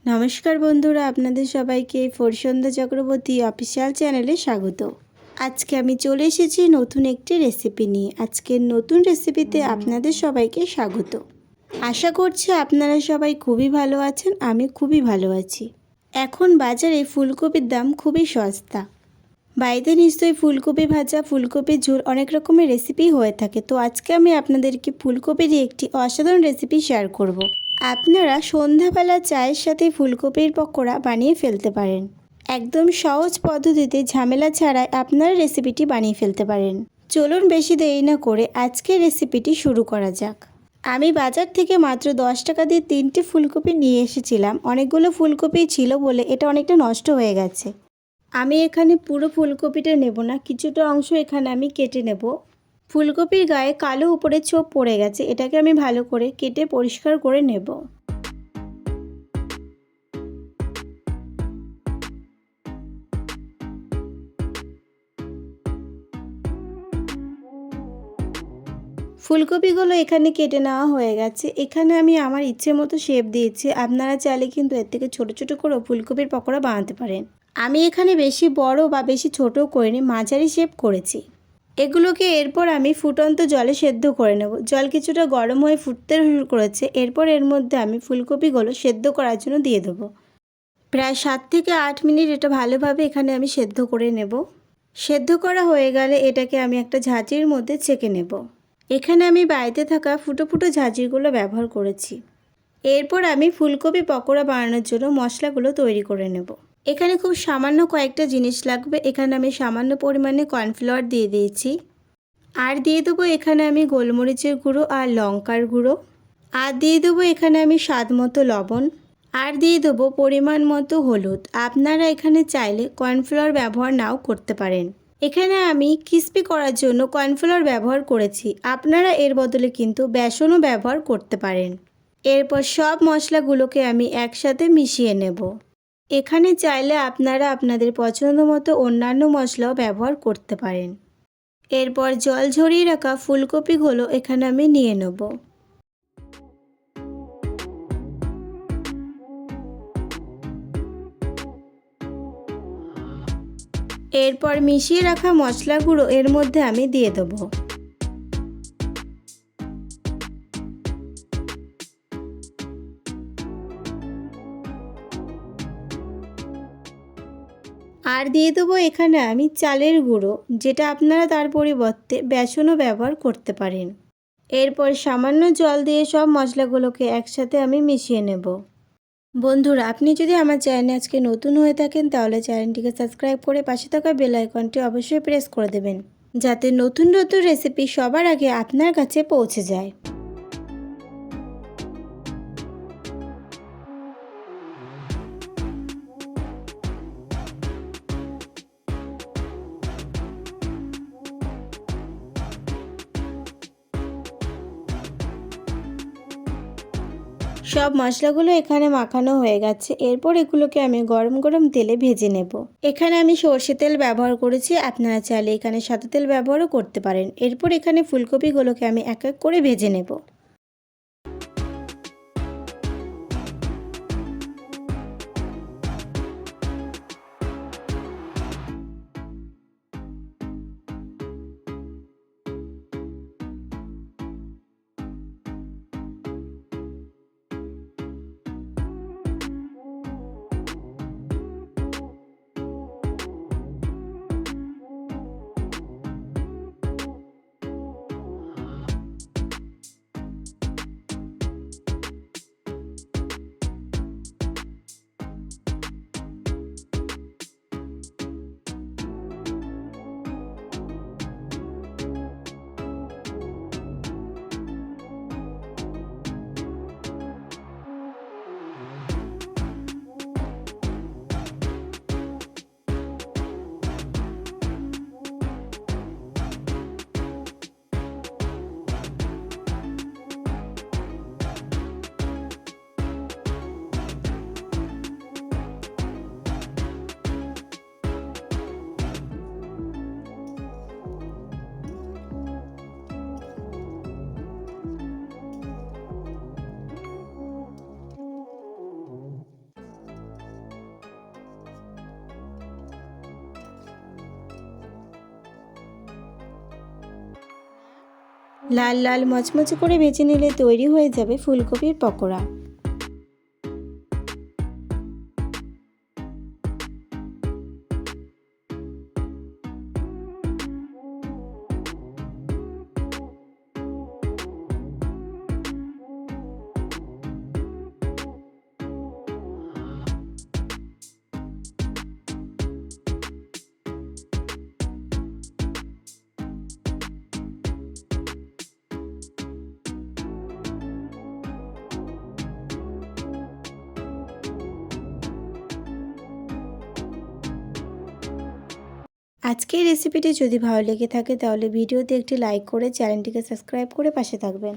নমস্কার বন্ধুরা, আপনাদের সবাইকে ফরসন্ধা চক্রবর্তী অফিসিয়াল চ্যানেলে স্বাগত। আজকে আমি চলে এসেছি নতুন একটি রেসিপি নিয়ে। আজকের নতুন রেসিপিতে আপনাদের সবাইকে স্বাগত। আশা করছি আপনারা সবাই খুবই ভালো আছেন। আমি খুবই ভালো আছি। এখন বাজারে ফুলকপির দাম খুবই সস্তা। বাড়িতে নিশ্চয়ই ফুলকপি ভাজা, ফুলকপির ঝোল অনেক রকমের রেসিপি হয়ে থাকে। তো আজকে আমি আপনাদেরকে ফুলকপির একটি অসাধারণ রেসিপি শেয়ার করব। আপনারা সন্ধ্যাবেলা চায়ের সাথে ফুলকপির পকোড়া বানিয়ে ফেলতে পারেন। একদম সহজ পদ্ধতিতে ঝামেলা ছাড়াই আপনারা রেসিপিটি বানিয়ে ফেলতে পারেন। চলুন বেশি দেরি না করে আজকের রেসিপিটি শুরু করা যাক। আমি বাজার থেকে মাত্র 10 টাকা দিয়ে 3টে ফুলকপি নিয়ে এসেছিলাম। অনেকগুলো ফুলকপি ছিল বলে এটা অনেকটা নষ্ট হয়ে গেছে। আমি এখানে পুরো ফুলকপিটা নেব না, কিছুটা অংশ এখানে আমি কেটে নেব। ফুলকপির গায়ে কালো উপরে ছোপ পড়ে গেছে, এটাকে আমি ভালো করে কেটে পরিষ্কার করে নেব। ফুলকপিগুলো এখানে কেটে নেওয়া হয়ে গেছে। এখানে আমি আমার ইচ্ছে মতো শেপ দিয়েছি। আপনারা চাইলে কিন্তু এর থেকে ছোট ছোট করেও ফুলকপির পকোড়া বানাতে পারেন। আমি এখানে বেশি বড় বা বেশি ছোটও করিনি, মাঝারি শেপ করেছি। এগুলোকে এরপর আমি ফুটন্ত জলে সেদ্ধ করে নেব। জল কিছুটা গরম হয়ে ফুটতে শুরু করেছে। এরপর এর মধ্যে আমি ফুলকপিগুলো সেদ্ধ করার জন্য দিয়ে দেবো। প্রায় 7 থেকে 8 মিনিট এটা ভালোভাবে এখানে আমি সেদ্ধ করে নেব। সেদ্ধ করা হয়ে গেলে এটাকে আমি একটা ঝাঁঝরির মধ্যে ছেঁকে নেব। এখানে আমি বাড়িতে থাকা ফুটো ফুটো ঝাঁঝরিগুলো ব্যবহার করেছি। এরপর আমি ফুলকপি পকোড়া বানানোর জন্য মশলাগুলো তৈরি করে নেব। এখানে খুব সামান্য কয়েকটা জিনিস লাগবে। এখানে আমি সামান্য পরিমাণে কর্নফ্লাওয়ার দিয়ে দিয়েছি। আর দিয়ে দেবো এখানে আমি গোলমরিচের গুঁড়ো আর লঙ্কার গুঁড়ো। আর দিয়ে দেবো এখানে আমি স্বাদ মতো লবণ। আর দিয়ে দেবো পরিমাণ মতো হলুদ। আপনারা এখানে চাইলে কর্নফ্লাওয়ার ব্যবহার নাও করতে পারেন। এখানে আমি ক্রিস্পি করার জন্য কর্নফ্লাওয়ার ব্যবহার করেছি। আপনারা এর বদলে কিন্তু বেসনও ব্যবহার করতে পারেন। এরপর সব মশলাগুলোকে আমি একসাথে মিশিয়ে নেব। এখানে চাইলে আপনারা আপনাদের পছন্দ মতো অন্যান্য মশলাও ব্যবহার করতে পারেন। এরপর জল ঝরিয়ে রাখা ফুলকপিগুলো এখানে আমি নিয়ে নেব। এরপর মিশিয়ে রাখা মশলাগুলো এর মধ্যে আমি দিয়ে দেবো। আর দিয়ে দেবো এখানে আমি চালের গুঁড়ো, যেটা আপনারা তার পরিবর্তে বেসনও ব্যবহার করতে পারেন। এরপর সামান্য জল দিয়ে সব মশলাগুলোকে একসাথে আমি মিশিয়ে নেব। বন্ধুরা, আপনি যদি আমার চ্যানেলে আজকে নতুন হয়ে থাকেন তাহলে চ্যানেলটিকে সাবস্ক্রাইব করে পাশে থাকা বেল আইকনটি অবশ্যই প্রেস করে দেবেন, যাতে নতুন নতুন রেসিপি সবার আগে আপনার কাছে পৌঁছে যায়। সব মশলাগুলো এখানে মাখানো হয়ে গেছে। এরপর এগুলোকে আমি গরম গরম তেলে ভেজে নেব। এখানে আমি সর্ষে তেল ব্যবহার করেছি, আপনারা চাইলে এখানে সাদা তেল ব্যবহারও করতে পারেন। এরপর এখানে ফুলকপিগুলোকে আমি এক এক করে ভেজে নেব। লাল লাল মচমচে করে ভেজে নিলে তৈরি হয়ে যাবে ফুলকপির পকোড়া। আজকের রেসিপিটি যদি ভালো লেগে থাকে তাহলে ভিডিওতে একটি লাইক করে চ্যানেলটিকে সাবস্ক্রাইব করে পাশে থাকবেন।